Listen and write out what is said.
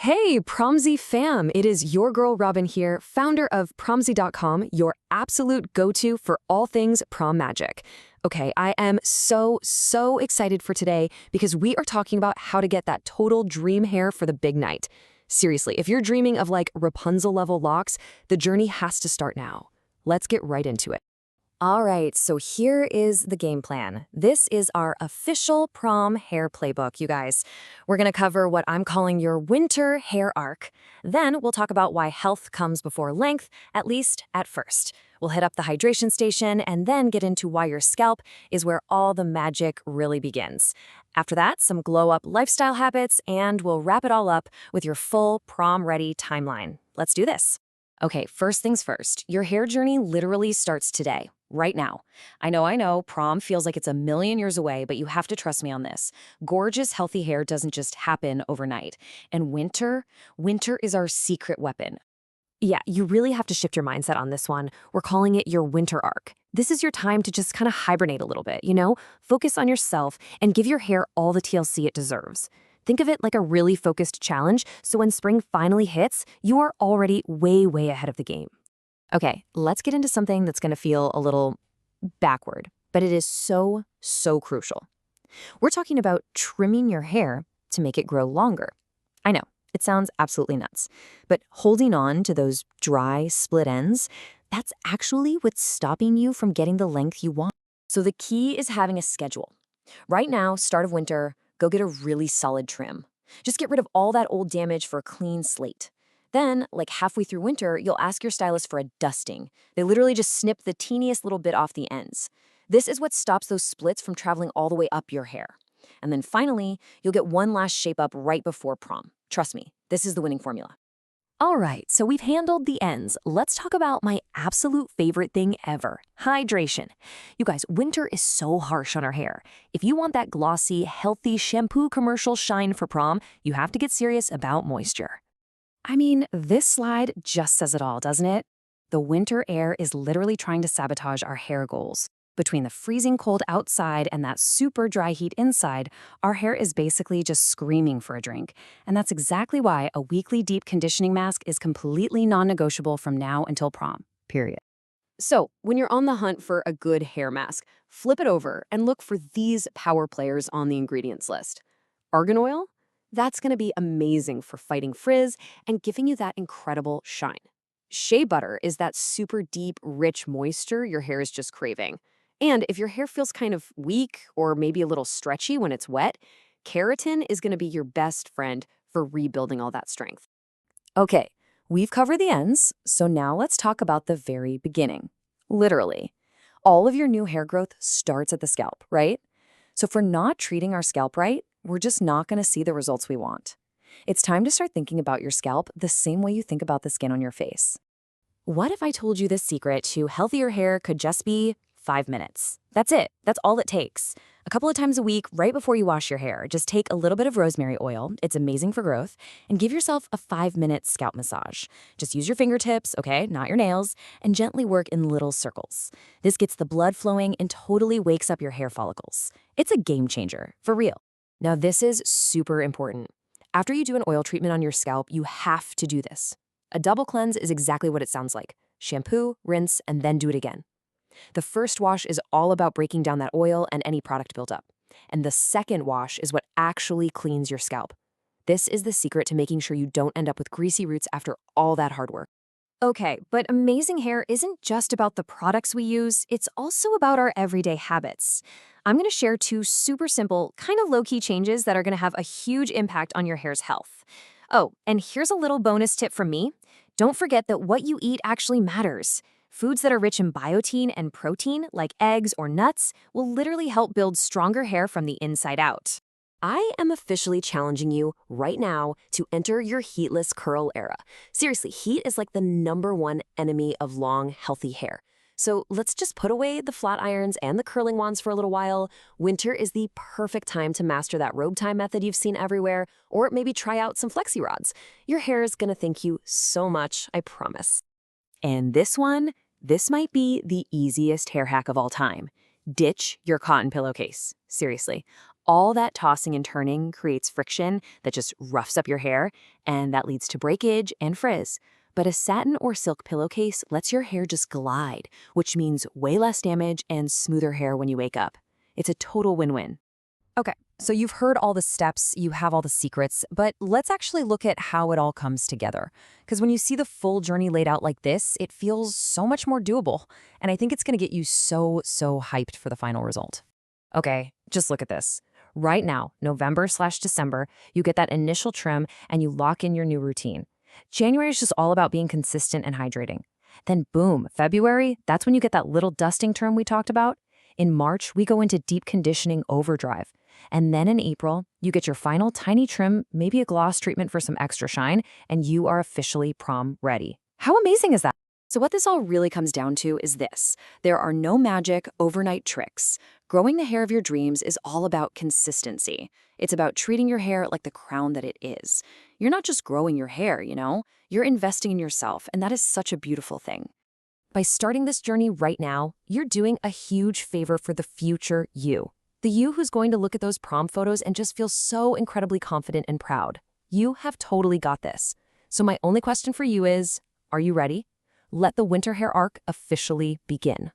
Hey, Promzy fam! It is your girl Robin here, founder of Promzy.com, your absolute go-to for all things prom magic. Okay, I am so excited for today because we are talking about how to get that total dream hair for the big night. Seriously, if you're dreaming of like Rapunzel-level locks, the journey has to start now. Let's get right into it. All right, so here is the game plan. This is our official prom hair playbook, you guys. We're going to cover what I'm calling your winter hair arc. Then we'll talk about why health comes before length, at least at first. We'll hit up the hydration station and then get into why your scalp is where all the magic really begins. After that, some glow-up lifestyle habits, and we'll wrap it all up with your full prom-ready timeline. Let's do this. Okay, first things first, your hair journey literally starts today, right now. I know, prom feels like it's a million years away, but you have to trust me on this. Gorgeous, healthy hair doesn't just happen overnight. And winter is our secret weapon. Yeah, you really have to shift your mindset on this one. We're calling it your winter arc. This is your time to just kind of hibernate a little bit, Focus on yourself and give your hair all the TLC it deserves. Think of it like a really focused challenge, so when spring finally hits, you are already way ahead of the game. Okay, let's get into something that's going to feel a little backward, but it is so crucial. We're talking about trimming your hair to make it grow longer. I know, it sounds absolutely nuts, but holding on to those dry, split ends, that's actually what's stopping you from getting the length you want. So the key is having a schedule. Right now, start of winter, go get a really solid trim. Just get rid of all that old damage for a clean slate. Then, like halfway through winter, you'll ask your stylist for a dusting. They literally just snip the teeniest little bit off the ends. This is what stops those splits from traveling all the way up your hair. And then finally, you'll get one last shape up right before prom. Trust me, this is the winning formula. All right, so we've handled the ends. Let's talk about my absolute favorite thing ever, hydration. You guys, winter is so harsh on our hair. If you want that glossy, healthy shampoo commercial shine for prom, you have to get serious about moisture. I mean, this slide just says it all, doesn't it? The winter air is literally trying to sabotage our hair goals. Between the freezing cold outside and that super dry heat inside, our hair is basically just screaming for a drink. And that's exactly why a weekly deep conditioning mask is completely non-negotiable from now until prom, period. So, when you're on the hunt for a good hair mask, flip it over and look for these power players on the ingredients list. Argan oil? That's going to be amazing for fighting frizz and giving you that incredible shine. Shea butter is that super deep, rich moisture your hair is just craving. And if your hair feels kind of weak or maybe a little stretchy when it's wet, keratin is going to be your best friend for rebuilding all that strength. Okay, we've covered the ends, so now let's talk about the very beginning. Literally. All of your new hair growth starts at the scalp, right? So if we're not treating our scalp right, we're just not going to see the results we want. It's time to start thinking about your scalp the same way you think about the skin on your face. What if I told you the secret to healthier hair could just be 5 minutes? That's it. That's all it takes. A couple of times a week, right before you wash your hair, just take a little bit of rosemary oil, it's amazing for growth, and give yourself a 5-minute scalp massage. Just use your fingertips, okay, not your nails, and gently work in little circles. This gets the blood flowing and totally wakes up your hair follicles. It's a game changer, for real. Now, this is super important. After you do an oil treatment on your scalp, you have to do this. A double cleanse is exactly what it sounds like. Shampoo, rinse, and then do it again. The first wash is all about breaking down that oil and any product buildup. And the second wash is what actually cleans your scalp. This is the secret to making sure you don't end up with greasy roots after all that hard work. Okay, but amazing hair isn't just about the products we use, it's also about our everyday habits. I'm going to share 2 super simple, kind of low-key changes that are going to have a huge impact on your hair's health. Oh, and here's a little bonus tip from me. Don't forget that what you eat actually matters. Foods that are rich in biotin and protein, like eggs or nuts, will literally help build stronger hair from the inside out. I am officially challenging you right now to enter your heatless curl era. Seriously, heat is like the #1 enemy of long, healthy hair. So let's just put away the flat irons and the curling wands for a little while. Winter is the perfect time to master that robe tie method you've seen everywhere, or maybe try out some flexi rods. Your hair is gonna thank you so much, I promise. And this might be the easiest hair hack of all time. Ditch your cotton pillowcase. Seriously. All that tossing and turning creates friction that just roughs up your hair, and that leads to breakage and frizz. But a satin or silk pillowcase lets your hair just glide, which means way less damage and smoother hair when you wake up. It's a total win-win. Okay, so you've heard all the steps, you have all the secrets, but let's actually look at how it all comes together. Because when you see the full journey laid out like this, it feels so much more doable. And I think it's going to get you so hyped for the final result. Okay, just look at this. Right now, November/December, you get that initial trim and you lock in your new routine. January is just all about being consistent and hydrating. Then boom, February, that's when you get that little dusting trim we talked about. In March, we go into deep conditioning overdrive. And then in April, you get your final tiny trim, maybe a gloss treatment for some extra shine, and you are officially prom ready. How amazing is that? So what this all really comes down to is this. There are no magic overnight tricks. Growing the hair of your dreams is all about consistency. It's about treating your hair like the crown that it is. You're not just growing your hair, You're investing in yourself, and that is such a beautiful thing. By starting this journey right now, you're doing a huge favor for the future you. The you who's going to look at those prom photos and just feel so incredibly confident and proud. You have totally got this. So my only question for you is, are you ready? Let the winter hair arc officially begin.